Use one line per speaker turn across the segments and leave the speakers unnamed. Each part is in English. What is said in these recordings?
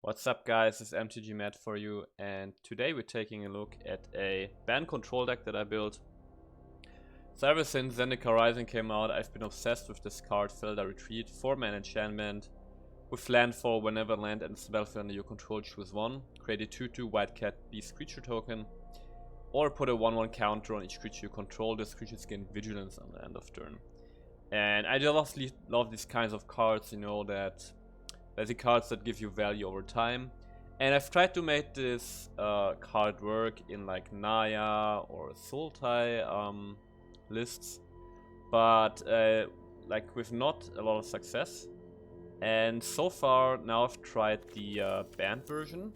What's up guys, it's MTG Matt for you, and today we're taking a look at a Bant control deck that I built. So ever since Zendikar Rising came out, I've been obsessed with this card, Felder Retreat, 4-mana enchantment. With Landfall, whenever land enters the battlefield under your control, choose one. Create a 2/2 white cat beast creature token. Or put a 1/1 counter on each creature you control. This creatures gain vigilance on the end of turn. And I just love these kinds of cards, you know, that basic cards that give you value over time. And I've tried to make this card work in like Naya or Sultai lists, but like with not a lot of success. And so far now I've tried the Bant version,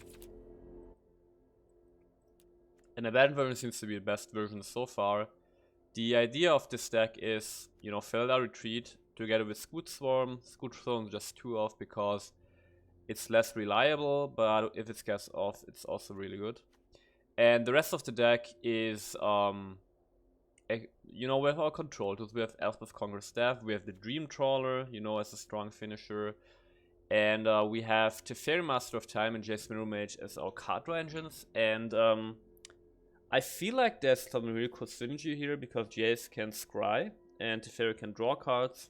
and the Bant version seems to be the best version so far. The idea of this deck is, you know, Felder Retreat together with Scoot Swarm. Scoot Swarm is just 2 off because it's less reliable, but if it gets off, it's also really good. And the rest of the deck is, you know, we have our control tools. We have Elspeth Conqueror Staff, we have the Dream Trawler, you know, as a strong finisher. And we have Teferi, Master of Time, and Jace Mage as our card draw engines. And I feel like there's some really cool synergy here because Jace can scry and Teferi can draw cards.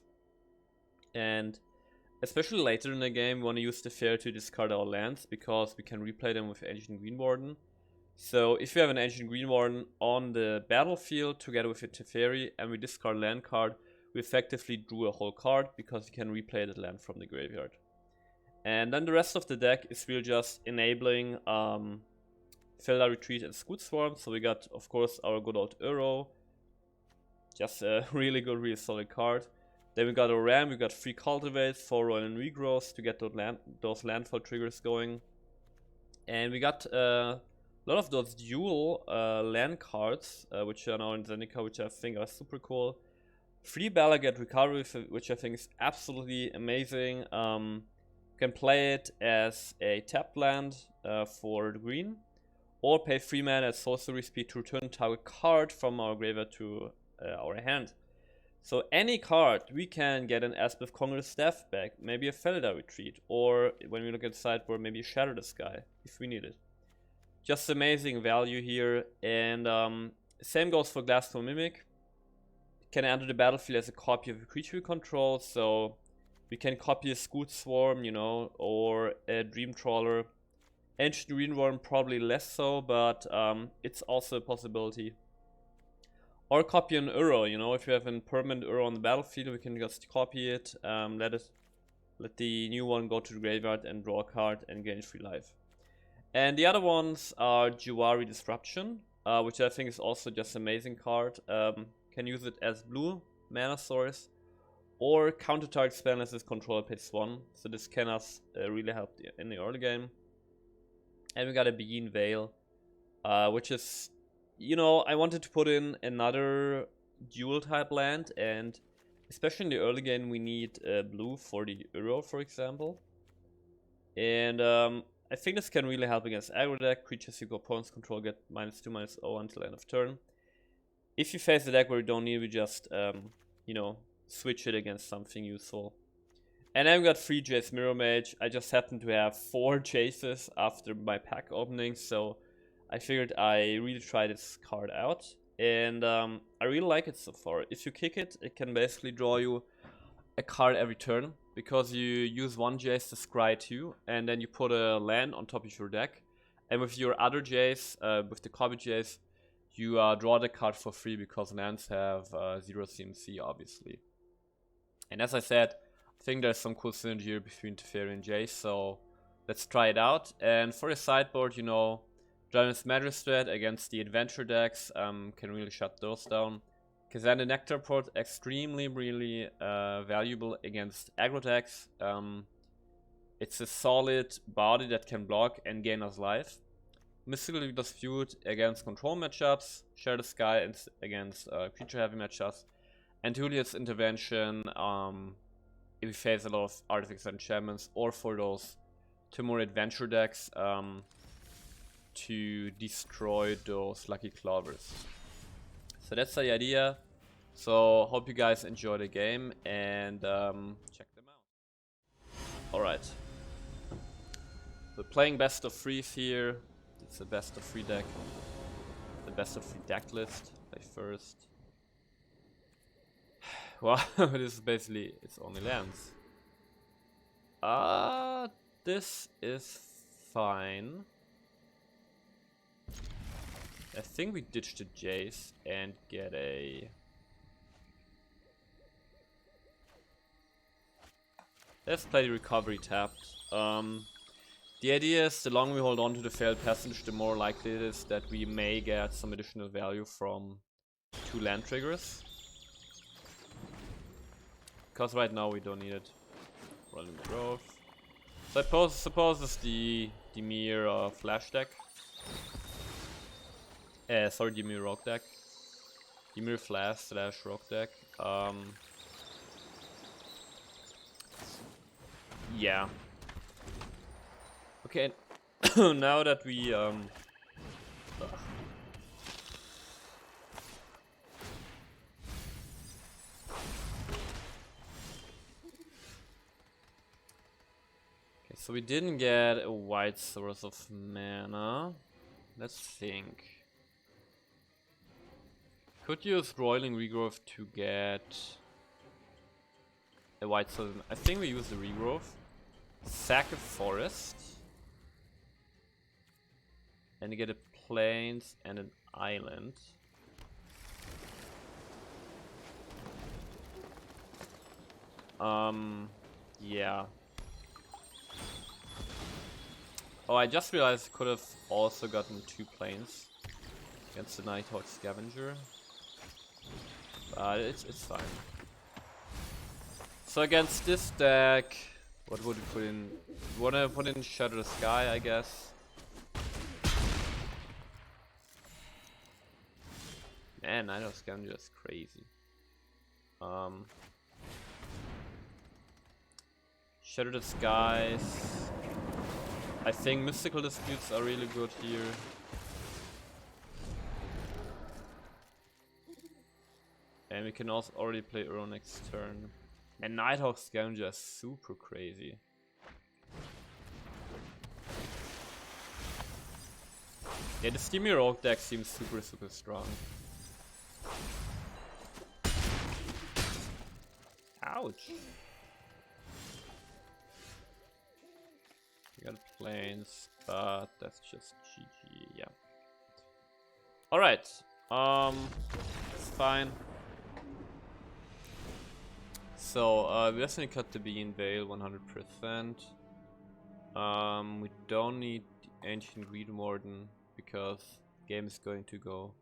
And especially later in the game, we want to use Teferi to discard our lands because we can replay them with Ancient Green Warden. So if you have an Ancient Green Warden on the battlefield together with a Teferi and we discard land card, we effectively drew a whole card because you can replay that land from the graveyard. And then the rest of the deck is really just enabling Felder Retreat and Scoot Swarm. So we got, of course, our good old Uro. Just a really good, really solid card. Then we got a Ram, we got 3 Cultivates, 4 Royal and Regrowths to get those landfall triggers going. And we got a lot of those dual land cards, which are now in Zendikar, which I think are super cool. 3 Balagat Recovery, which I think is absolutely amazing. You can play it as a tapped land for green, or pay 3 mana at sorcery speed to return target card from our graveyard to our hand. So any card, we can get an Elspeth Conqueror Staff back, maybe a Felder Retreat, or when we look at sideboard, maybe Shatter the Sky, if we need it. Just amazing value here, and same goes for Glassstone Mimic. It can enter the battlefield as a copy of a creature we control, so we can copy a Scoot Swarm, you know, or a Dream Trawler. Ancient Green Warden probably less so, but it's also a possibility. Or copy an Uro, you know, if you have a permanent Uro on the battlefield, we can just copy it, let the new one go to the graveyard and draw a card and gain 3 life. And the other ones are Jawari Disruption, which I think is also just an amazing card. Can use it as blue mana source, or counter target spell unless its controller pays 1. So this can really help in the early game. And we got a Begin Veil, which is, you know, I wanted to put in another dual type land, and especially in the early game we need blue for the Uro, for example. And I think this can really help against aggro deck. Creatures you opponents control get -2/-0 until end of turn. If you face a deck where you don't need, we just you know, switch it against something useful. And then we got 3 Jace Mage. I just happen to have 4 Jaces after my pack opening, so I figured I really try this card out. And I really like it so far. If you kick it, it can basically draw you a card every turn, because you use 1 Jace to scry 2, and then you put a land on top of your deck. And with your other Jace, with the copy Jace, you draw the card for free because lands have 0 CMC, obviously. And as I said, I think there's some cool synergy here between Teferi and Jace, so let's try it out. And for the sideboard, you know, Giant's Magistrate against the adventure decks can really shut those down. Kazan the Nectar Port, extremely really valuable against aggro decks. It's a solid body that can block and gain us life. Mystical Dispute against control matchups, Share the Sky against creature heavy matchups, and Juliet's Intervention if we face a lot of artifacts and enchantments, or for those 2 more adventure decks to destroy those lucky clovers. So that's the idea. So hope you guys enjoy the game and check them out. Alright. The playing best of threes here. It's a best of three deck. The best of three deck list. Play first. Well, this is basically its only lands. This is fine. I think we ditch the Jace and get a... Let's play the recovery tapped. The idea is the longer we hold on to the failed passage, the more likely it is that we may get some additional value from 2 land triggers. Because right now we don't need it. Rolling growth. So I suppose it's the mere flash deck. Sorry, Dimir Rock deck. Dimir Flash / Rock deck. Yeah. Okay, now that we okay, so we didn't get a white source of mana. Let's think. Could use Roiling Regrowth to get a white source. I think we use the Regrowth. Sack a forest. And get a plains and an island. Yeah. Oh, I just realized I could have also gotten 2 plains against the Nighthawk Scavenger. But it's fine. So against this deck, what would we put in? We wanna put in Shadow the Sky, I guess. Man, Nighthawk Scavenger is crazy. Shadow the Skies. I think Mystical Disputes are really good here. And we can also already play Uro next turn. And Nighthawk Scavenger is super crazy. Yeah, the Steamy Rogue deck seems super strong. Ouch! We got planes, but that's just GG, yeah. Alright, it's fine. So, we definitely cut the Bean Veil 100%. We don't need the Ancient Greed Warden because the game is going to go.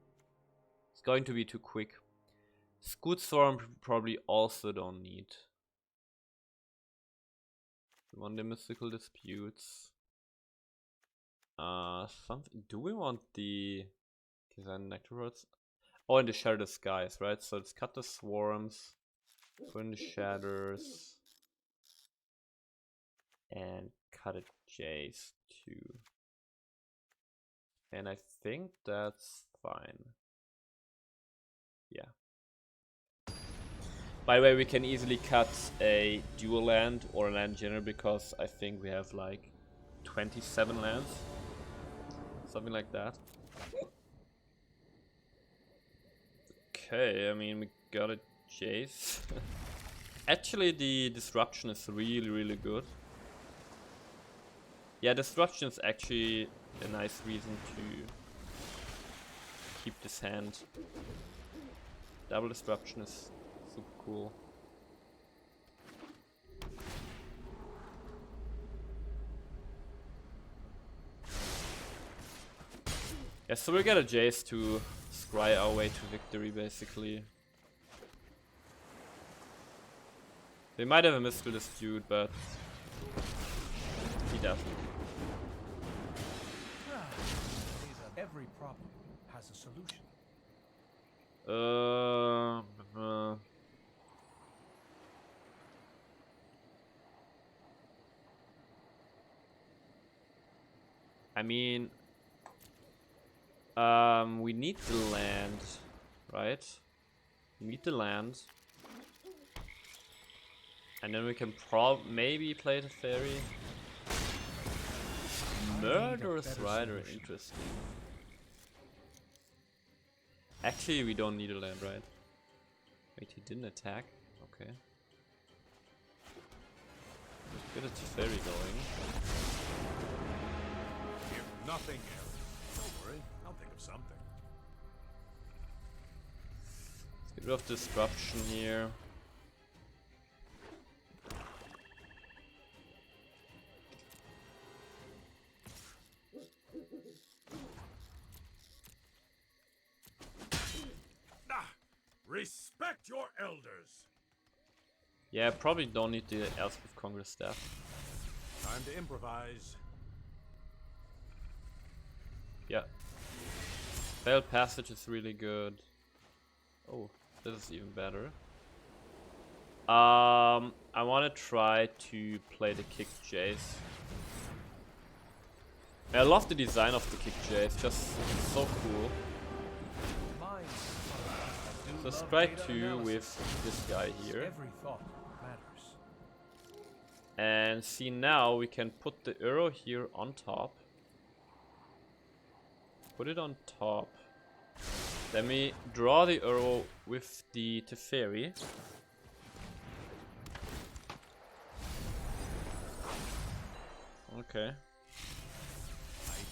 It's going to be too quick. Scoot Storm probably also don't need. We want the Mystical Disputes. Something. Do we want the Design Nectarwords? Oh, and the Shadow Skies, right? So let's cut the Swarms. Put in the Shatters. And cut a Jace too. And I think that's fine. Yeah. By the way, we can easily cut a dual land or a land general because I think we have like 27 lands. Something like that. Okay, I mean, we got a Jace. Actually, the Disruption is really good. Yeah, Disruption is actually a nice reason to keep this hand. Double Disruption is super cool. Yeah, so we got a Jace to scry our way to victory, basically. They might have a Mystical Dispute, but he doesn't.
Every problem has a solution.
I mean, we need the land, right? We need the land. And then we can maybe play the fairy. Murderous Rider, interesting. Actually, we don't need a land, right? Wait, he didn't attack? Okay. Let's get a Teferi going.
If nothing else, don't worry, I'll think of something.
Let's get rid of Disruption here.
Respect your elders.
Yeah, probably don't need the Elspeth Congress staff.
Time to improvise.
Yeah. Failed Passage is really good. Oh, this is even better. I want to try to play the Kick Jace. I love the design of the Kick Jace, just so cool. So strike 2 with this guy here.
Every thought matters.
And see, now we can put the arrow here on top. Put it on top. Then we draw the arrow with the Teferi. Okay.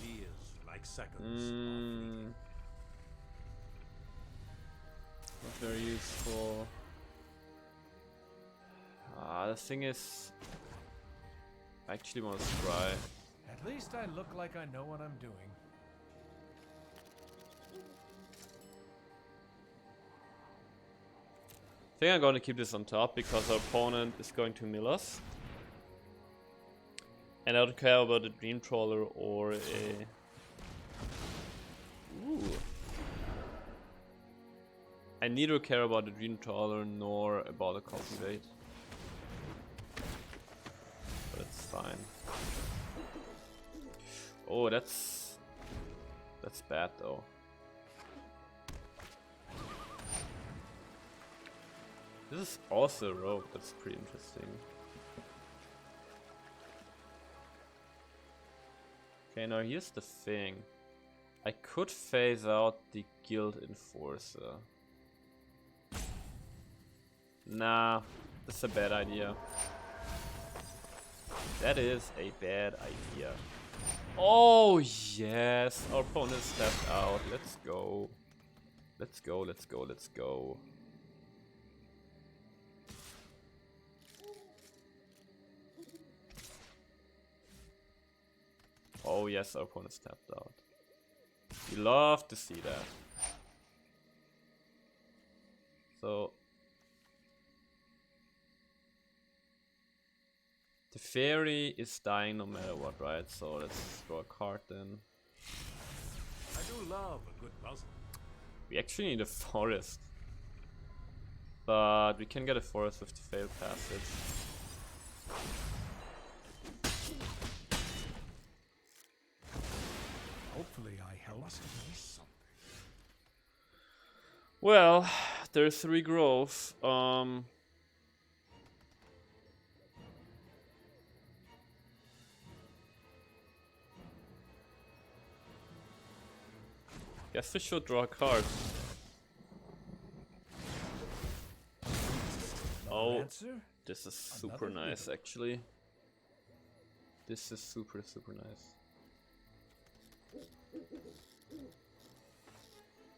Ideas like seconds.
Not very useful. The thing is, I actually want to scry.
At least I look like I know what I'm doing.
I think I'm going to keep this on top because our opponent is going to mill us. And I don't care about a Dream Trawler or a... Ooh. I neither care about the Dream Trawler nor about a Cultivate. But it's fine. Oh, that's bad though. This is also a rogue, that's pretty interesting. Okay, now here's the thing. I could phase out the Guild Enforcer. Nah, that's a bad idea. That is a bad idea. Oh yes, our opponent stepped out. Let's go. Let's go, let's go, let's go. Oh yes, our opponent stepped out. We love to see that. So the fairy is dying no matter what, right? So let's draw a card then.
I do love a good puzzle.
We actually need a forest. But we can get a forest with the failed passage.
Hopefully I helped. Something.
Well, there's regrowth. Guess we should draw a card. Oh, this is super nice actually. This is super nice.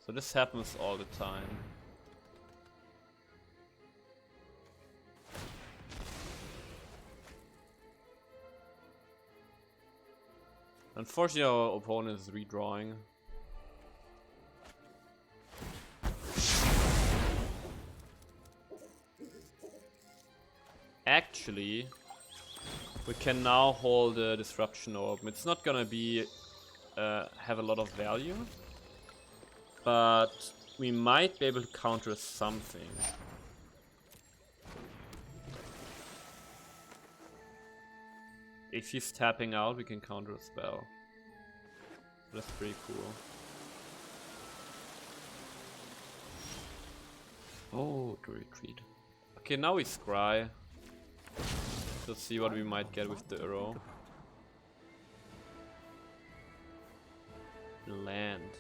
So this happens all the time. Unfortunately, our opponent is redrawing. Actually, we can now hold the disruption orb. It's not gonna be have a lot of value, but we might be able to counter something. If he's tapping out, we can counter a spell. That's pretty cool. Oh, the retreat. Okay, now we scry. Let's see what we might get with the arrow. land.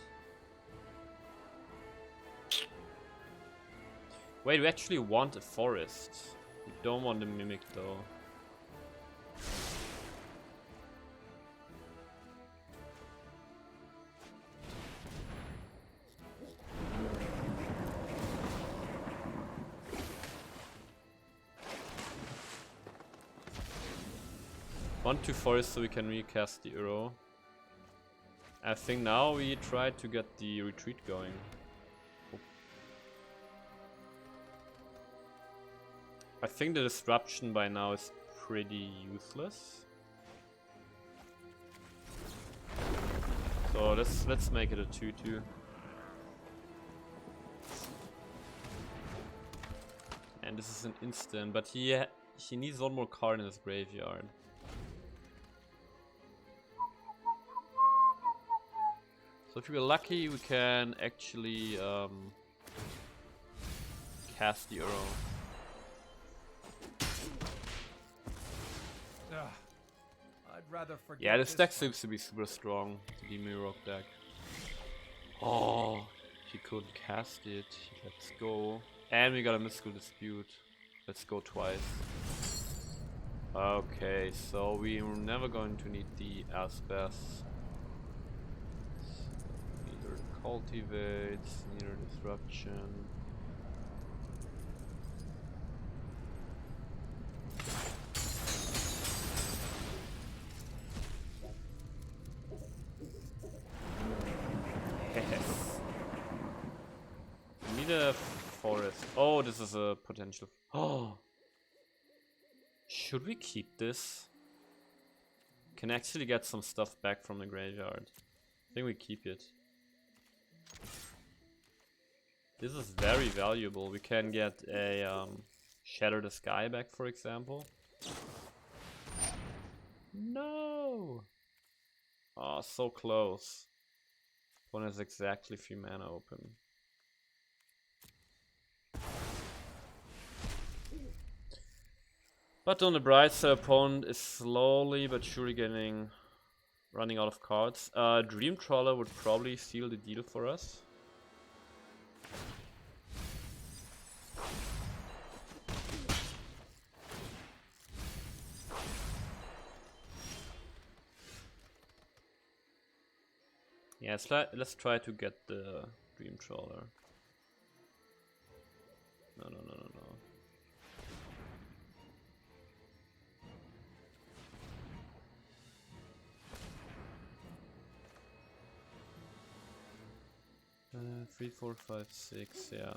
Wait, we actually want a forest. We don't want a mimic though. Want to forest so we can recast the arrow. I think now we try to get the retreat going. I think the disruption by now is pretty useless. So let's make it a 2/2. And this is an instant, but he needs one more card in his graveyard. So if we're lucky, we can actually cast the arrow.
I'd rather forget.
Yeah, this deck seems to be super strong, the Mirror deck. Oh, he couldn't cast it. Let's go. And we got a Mystical Dispute. Let's go twice. Okay, so we're never going to need the Aspas. Neither Cultivates, neither Disruption. Need a forest. Oh, this is a potential. Oh, should we keep this? Can actually get some stuff back from the graveyard. I think we keep it. This is very valuable. We can get a Shatter the Sky back, for example. No. Oh, so close. One has exactly 3 mana open. But on the bright side, opponent is slowly but surely running out of cards. Dream Trawler would probably seal the deal for us. Yeah, let's try to get the Dream Trawler. No. 3, 4, 5, 6, yeah.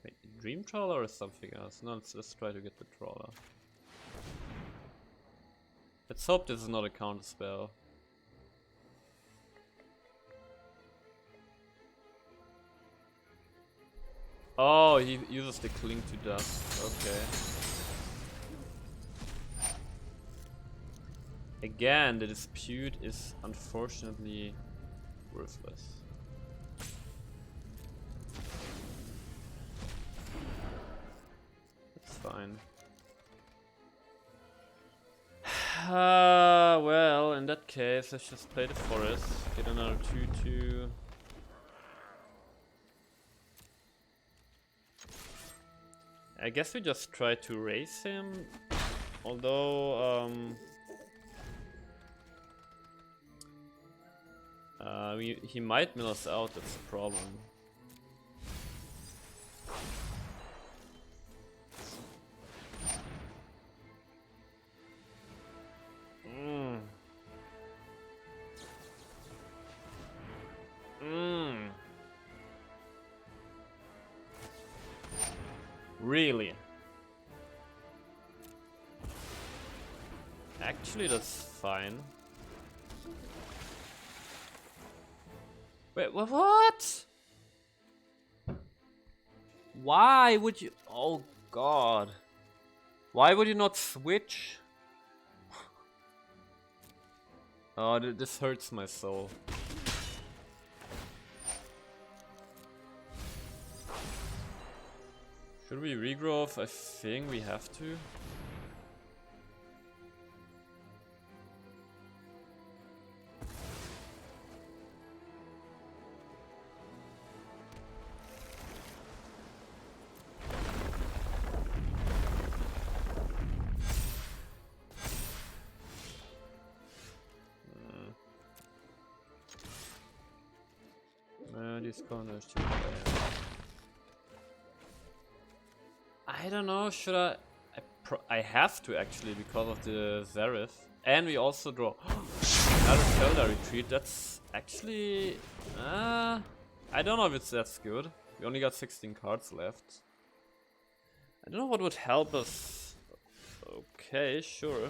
Wait, Dream Trawler or something else? No, let's try to get the Trawler. Let's hope this is not a counter spell. Oh, he uses the Cling to Dust. Okay. Again, the dispute is unfortunately worthless. That's fine. Well, in that case, let's just play the forest, get another 2/2. I guess we just try to raise him, although he might mill us out, that's the problem. Really? Actually, that's fine. Wait, what? Why would you? Oh god. Why would you not switch? Oh, this hurts my soul. Should we regrowth? I think we have to. Please corners. I don't know, should I? I have to actually because of the Zareth. And we also draw another Zelda retreat. That's actually... I don't know if that's good. We only got 16 cards left. I don't know what would help us. Okay, sure.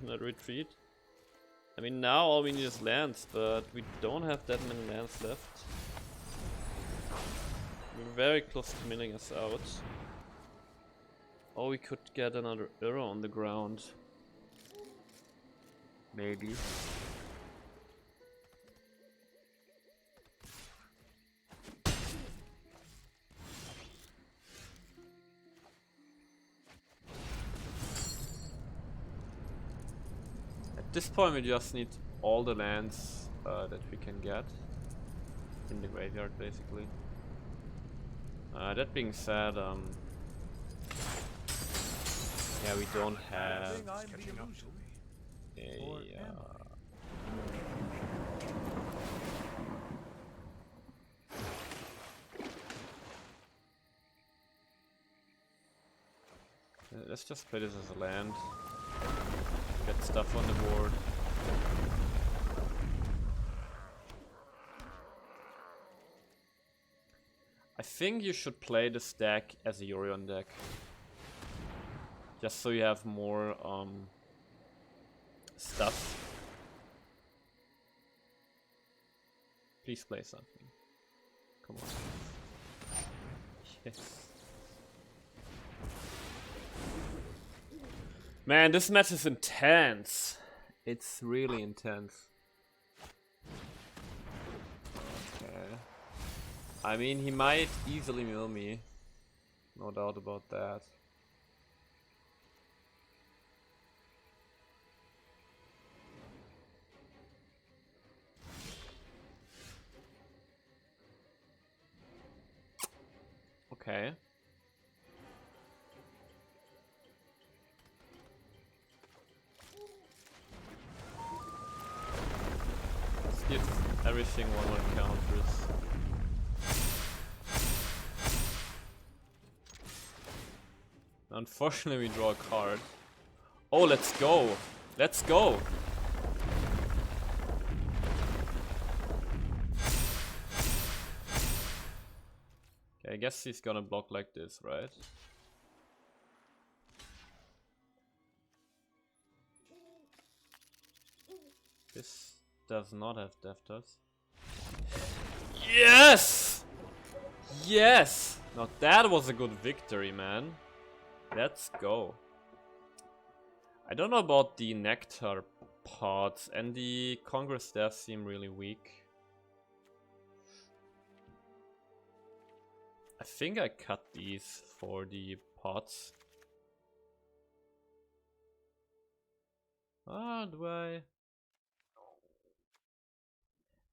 Not retreat. I mean, now all we need is lands, but we don't have that many lands left. We're very close to milling us out. Or we could get another arrow on the ground. Maybe. At this point we just need all the lands that we can get in the graveyard, basically. That being said, yeah, we don't have let's just play this as a land. Get stuff on the board. I think you should play this deck as a Yorion deck. Just so you have more stuff. Please play something. Come on. Yes. Man, this match is intense. It's really intense. Okay. I mean, he might easily mill me. No doubt about that. Okay. Let's give everything 1/1 counters. Unfortunately, we draw a card. Oh, let's go! Let's go! Okay, I guess he's gonna block like this, right? This does not have Death Touch. Yes! Yes! Now that was a good victory, man. Let's go. I don't know about the Nectar pots, and the Congress staff seem really weak. I think I cut these for the pots. Ah, do I?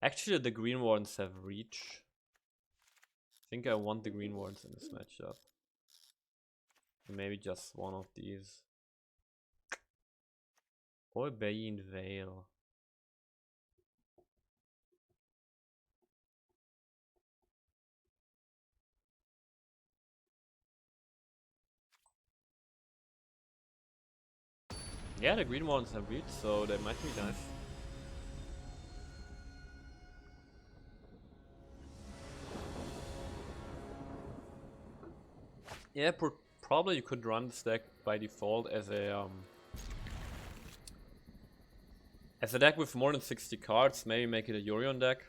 Actually, the Green Wardens have reach. I think I want the Green Wardens in this matchup. Maybe just one of these. Or Bayin Veil. Yeah, the Green Wardens have reach, so that might be nice. Yeah, probably you could run this deck by default as a deck with more than 60 cards. Maybe make it a Yorion deck,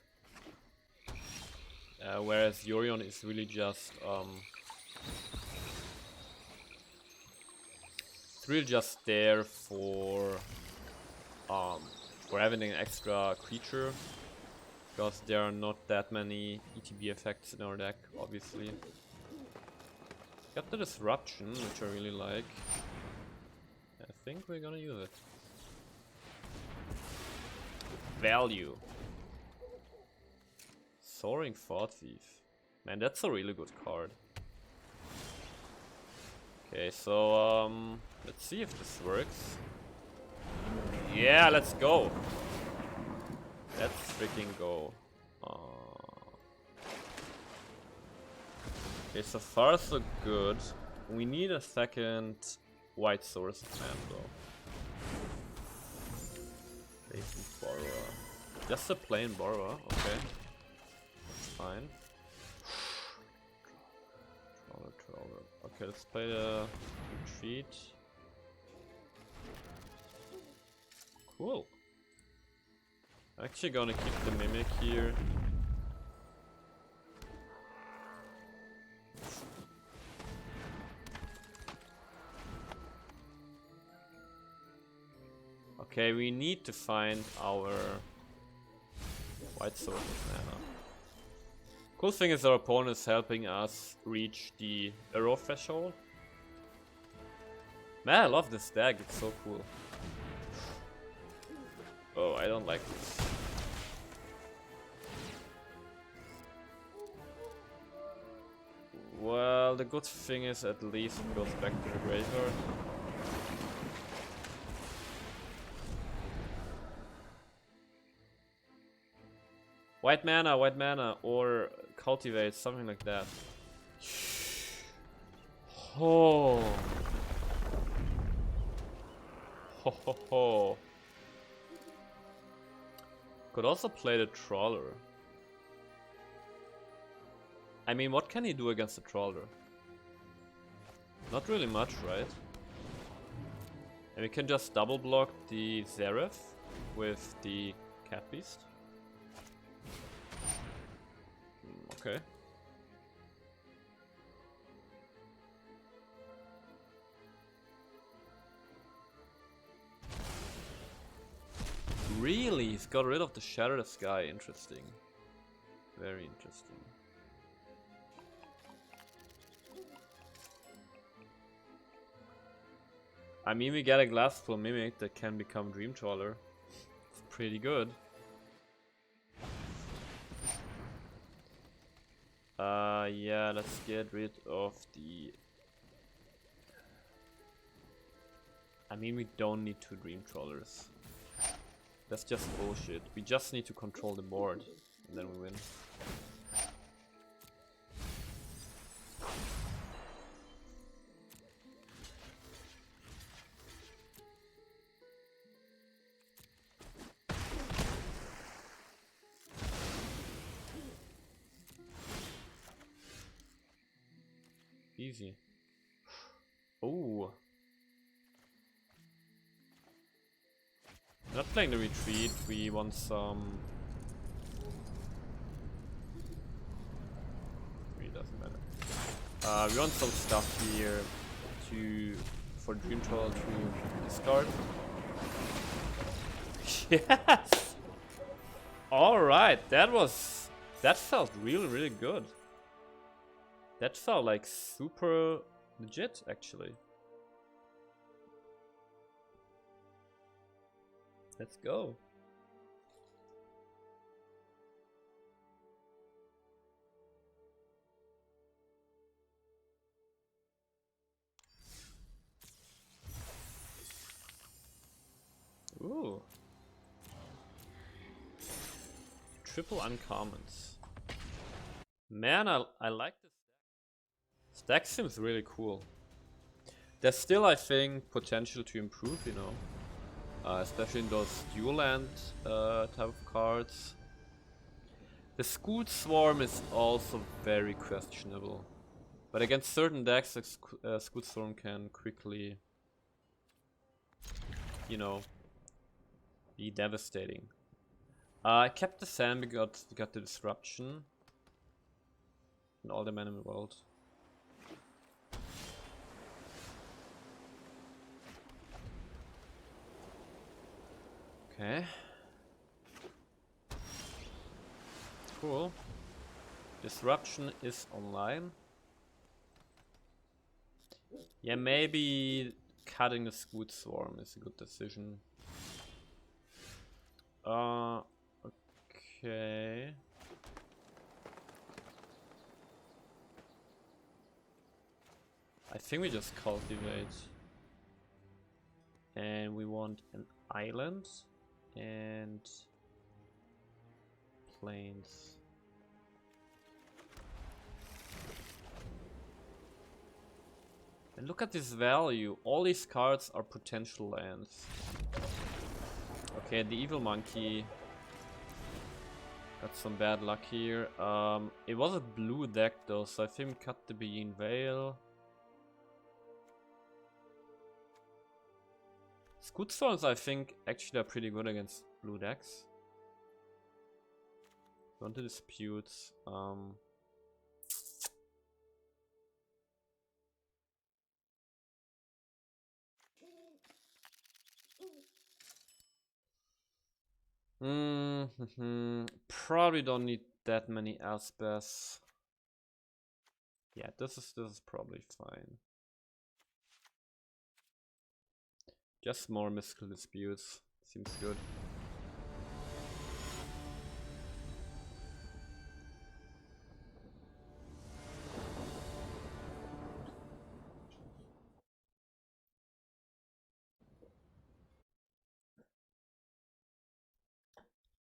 whereas Yorion is really just it's really just there for having an extra creature, because there are not that many ETB effects in our deck, obviously. Got the Disruption, which I really like. I think we're gonna use it. Value. Soaring Thought Thief. Man, that's a really good card. Okay, so let's see if this works. Yeah, let's go. Let's freaking go. Okay, so far so good. We need a second white source of mana though. Latent borrower. Just a plain borrower, okay. That's fine. Trawler. Okay, let's play the retreat. Cool. I'm actually gonna keep the mimic here. Okay, we need to find our white source of mana. Cool thing is our opponent is helping us reach the arrow threshold. Man, I love this deck, it's so cool. Oh, I don't like this. Well, the good thing is at least it goes back to the graveyard. White mana, or cultivate, something like that. Oh. Ho ho ho. Could also play the Trawler. I mean, what can he do against the Trawler? Not really much, right? And we can just double block the Zeref with the Cat Beast. Okay. Really? He's got rid of the Shatter the Sky. Interesting. Very interesting. I mean, we get a Glassful Mimic that can become Dream Trawler. It's pretty good. Yeah, let's get rid of the... I mean, we don't need 2 Dream Trawlers. That's just bullshit. We just need to control the board, and then we win. Easy. Oh. Not playing the retreat, we want some... It doesn't matter. We want some stuff here for Dream Troll to discard. Yes! Alright, that felt really good. That felt like super legit, actually. Let's go. Ooh. Triple uncommons. Man, I like this deck. This deck seems really cool. There's still, I think, potential to improve, you know. Especially in those dual land type of cards. The Scoot Swarm is also very questionable. But against certain decks, the Scoot Swarm can quickly, you know, be devastating. I kept the Sand, we got the Disruption. And all the mana in the world. Okay. Cool. Disruption is online. Yeah, maybe cutting the Scoot Swarm is a good decision. Okay. I think we just cultivate. And we want an island and plains. And look at this value. All these cards are potential lands. Okay, the Evil Monkey got some bad luck here. It was a blue deck though, so I think we cut the Being Veil. Scoot Stones, I think, actually are pretty good against blue decks. Want to dispute. Probably don't need that many Elspeths. Yeah, this is probably fine. Just more mystical disputes. Seems good.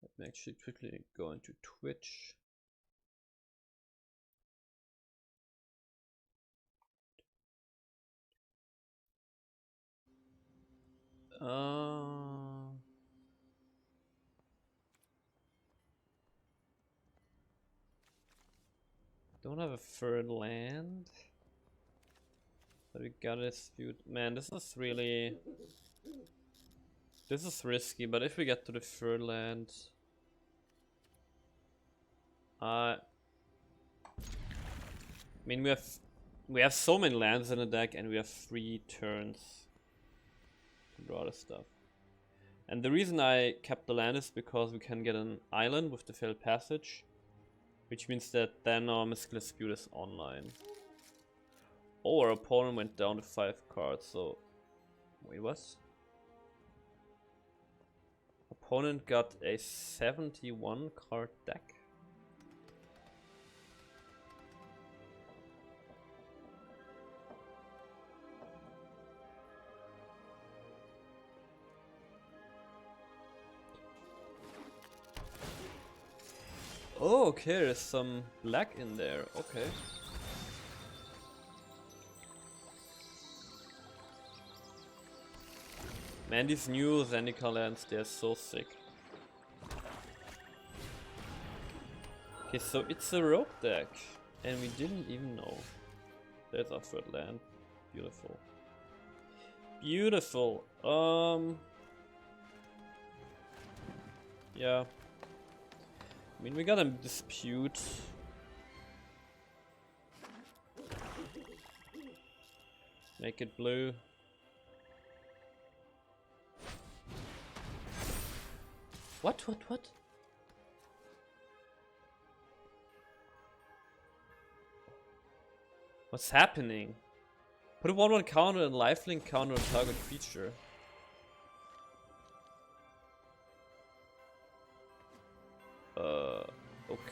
Let me actually quickly go into Twitch. Don't have a third land. But we gotta dispute. Man, this is really... This is risky, but if we get to the third land... I mean, we have so many lands in the deck, and we have 3 turns to draw the stuff. And the reason I kept the land is because we can get an island with the Failed Passage, which means that then our Mystical Dispute is online. Oh, our opponent went down to 5 cards, so... Wait, what? Opponent got a 71 card deck? Oh, okay, there's some black in there, okay. Man, these new Zendikar lands, they're so sick. Okay, so it's a rogue deck, and we didn't even know. There's our third land. Beautiful. Beautiful. Yeah. I mean, we got a dispute. Make it blue. What? What's happening? Put a 1/1 counter and lifelink counter on target creature.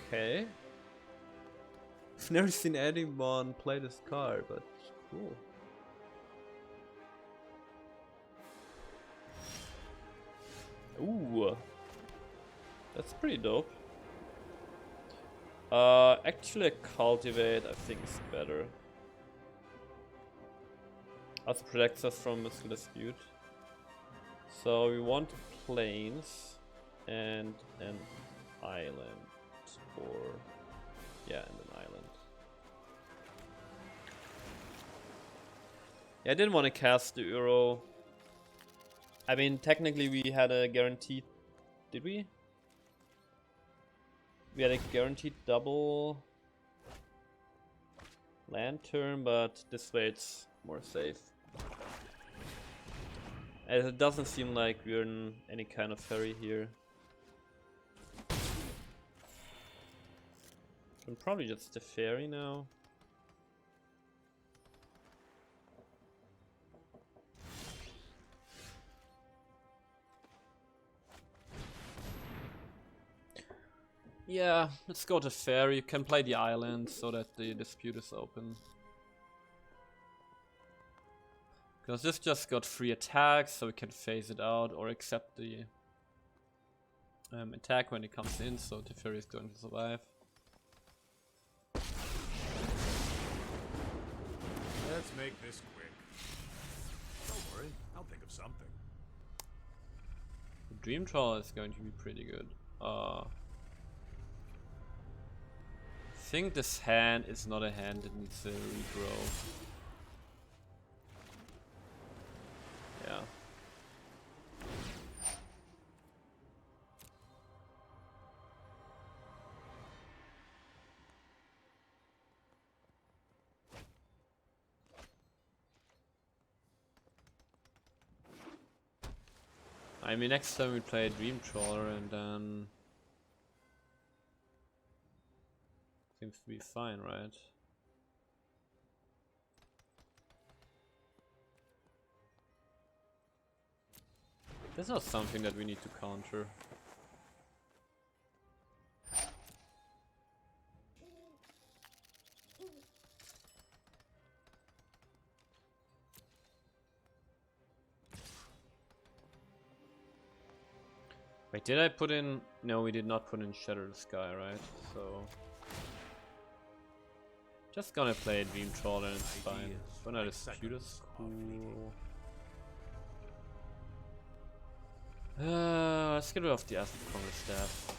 Okay. I've never seen anyone play this card, but cool. Ooh. That's pretty dope. Actually a Cultivate I think is better. Also protects us from Mystical Dispute. So we want plains and an island. Or yeah, and an island. Yeah, I didn't want to cast the Uro. I mean, technically we had a guaranteed... Did we? We had a guaranteed double land turn, but this way it's more safe. And it doesn't seem like we're in any kind of hurry here. I'm probably just a fairy now. Yeah, let's go to fairy. You can play the island so that the dispute is open. Because this just got free attacks, so we can phase it out or accept the attack when it comes in, so the fairy is going to survive.
Let's make this quick. something.
The Dream Trawler is going to be pretty good. I think this hand is not a hand that needs to regrow. Yeah. I mean, next time we play a Dream Trawler and then seems to be fine, right? That's not something that we need to counter. Wait, did I put in... No, we did not put in Shatter the Sky, right? So... Just gonna play a Dream Trawler and it's fine. But not as cute as cool. Let's get rid of the Asp of Congress Staff.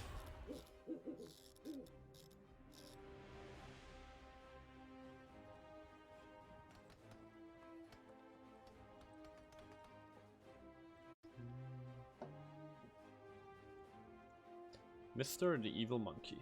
Mr. the Evil Monkey.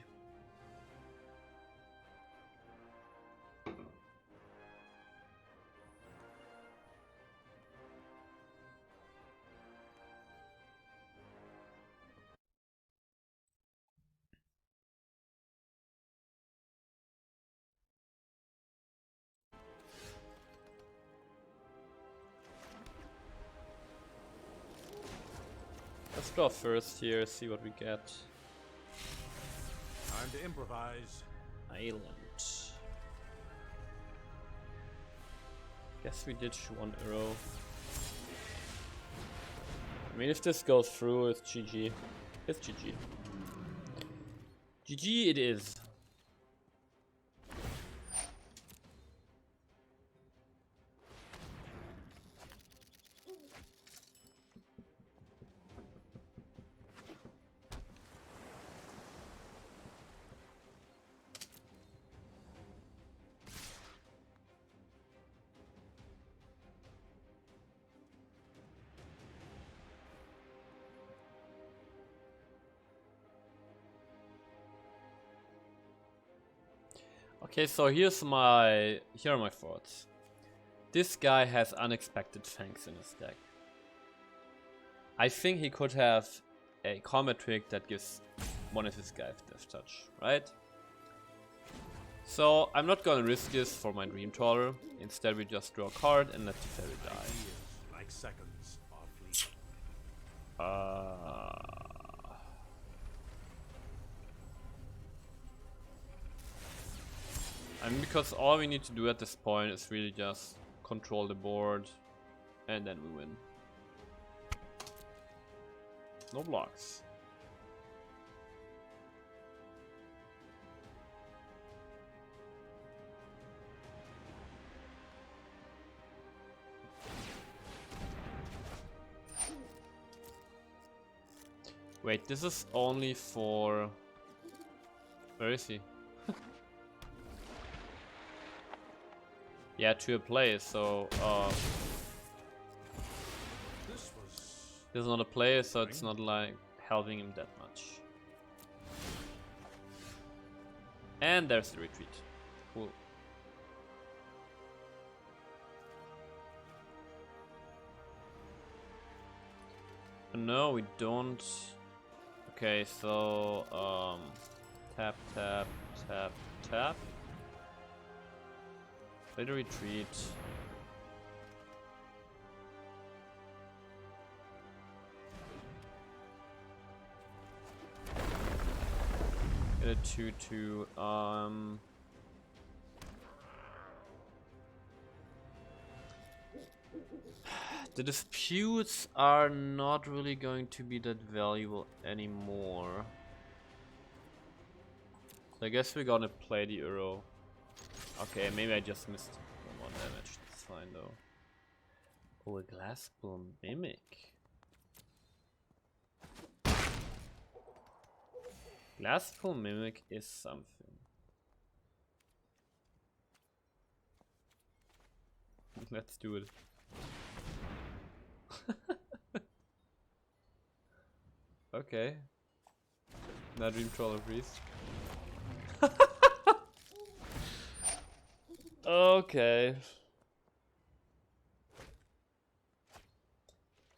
Let's draw first here, see what we get.
Time to improvise.
Island. Guess we ditch one arrow. I mean, if this goes through, it's GG. It's GG. GG it is. Okay, so here are my thoughts. This guy has unexpected fangs in his deck. I think he could have a combat trick that gives one of his guys Death Touch, right? So I'm not gonna risk this for my Dream Trawler. Instead we just draw a card and let the fairy die.
Ideas, like seconds, are fleeting.
I mean, because all we need to do at this point is really just control the board and then we win. No blocks. Wait, this is only for... Where is he? Yeah, to a play, so this is not a play, so it's not like helping him that much. And there's the retreat. Cool. No, we don't. Okay, so tap, tap, tap, tap. Later retreat. Get a 2/2. The disputes are not really going to be that valuable anymore. So I guess we're gonna play the Uro. Okay, maybe I just missed 1 damage. That's fine though. Oh, a Glasspool Mimic. Glasspool Mimic is something. Let's do it. Okay. Now Dream Trawler Priest. Okay.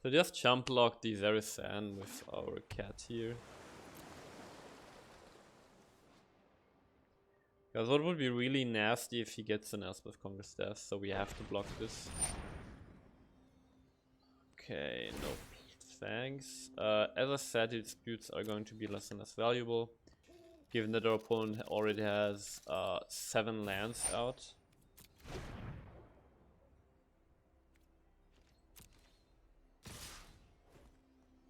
So just jump block the Zerisan with our cat here. Because what would be really nasty if he gets an Elspeth Congress Death, so we have to block this. Okay, no thanks. As I said, the disputes are going to be less and less valuable, given that our opponent already has 7 lands out.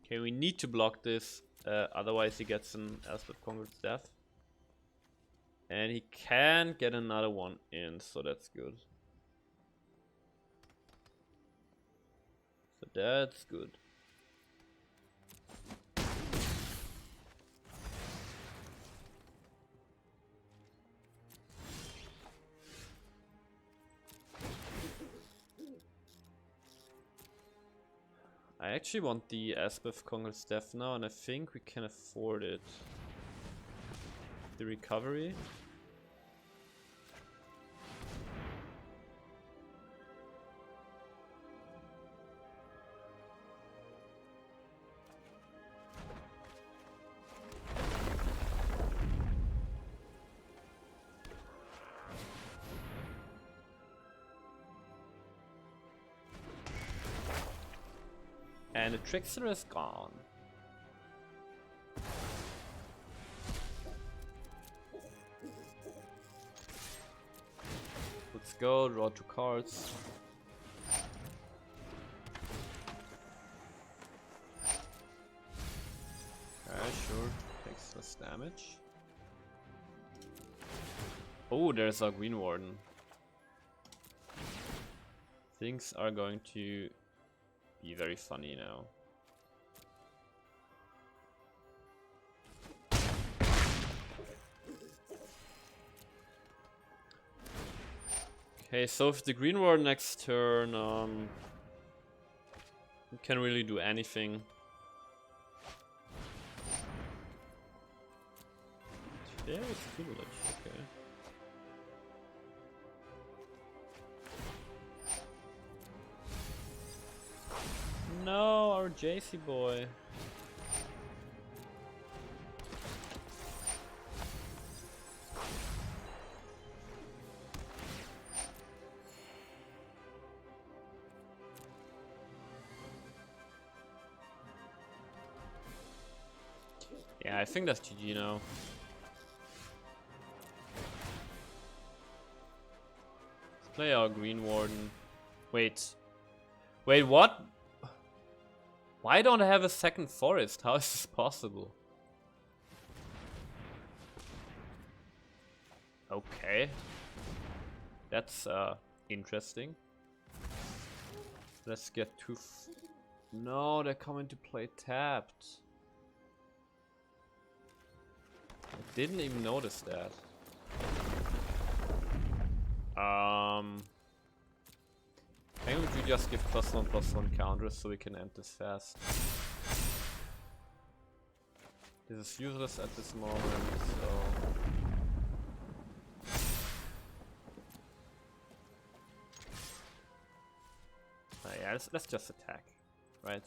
Okay, we need to block this, otherwise he gets an Elspeth Congress Death. And he can get another one in, so that's good. So that's good. I actually want the Elspeth Congress Death now, and I think we can afford it. The recovery. And the Trickster is gone. Let's go, draw 2 cards. Okay, sure. Takes less damage. Oh, there's a Green Warden. Things are going to be very funny now. Okay, so if the Green Warden next turn, we can't really do anything. There is privilege, okay. No, our Jace boy. Yeah, I think that's GG now. Let's play our Green Warden. Wait. Wait, what? Why don't I have a second forest? How is this possible? Okay. That's interesting. Let's get to... No, they're coming to play tapped. I didn't even notice that. Maybe we should just give +1/+1 counters so we can end this fast. This is useless at this moment, so... yeah, let's just attack, right?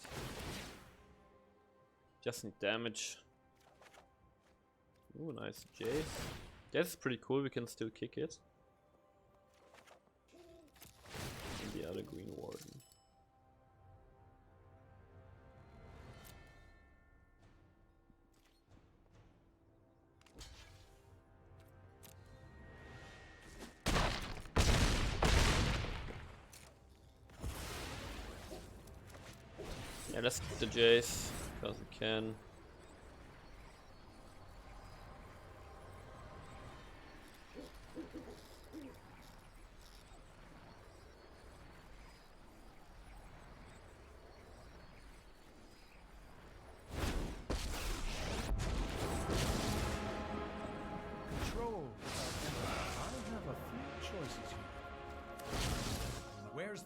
Just need damage. Ooh, nice Jace. Jace is pretty cool, we can still kick it. And the other Green Warden. Yeah, let's keep the Jace, because we can.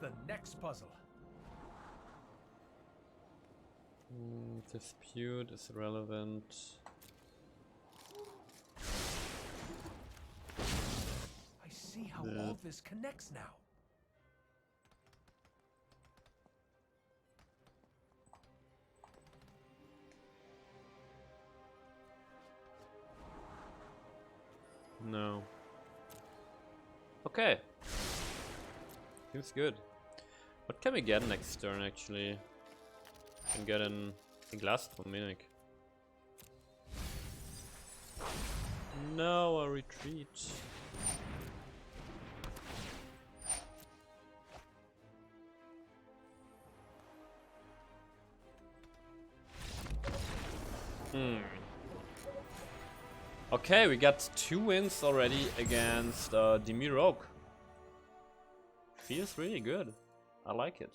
the next puzzle?
Dispute is relevant.
I see how
Yeah.
all this connects now.
No. Okay. Seems good. What can we get next turn actually? Can get a glass from Mimic. No, a retreat. Okay, we got 2 wins already against Demi Rogue. Feels really good. I like it.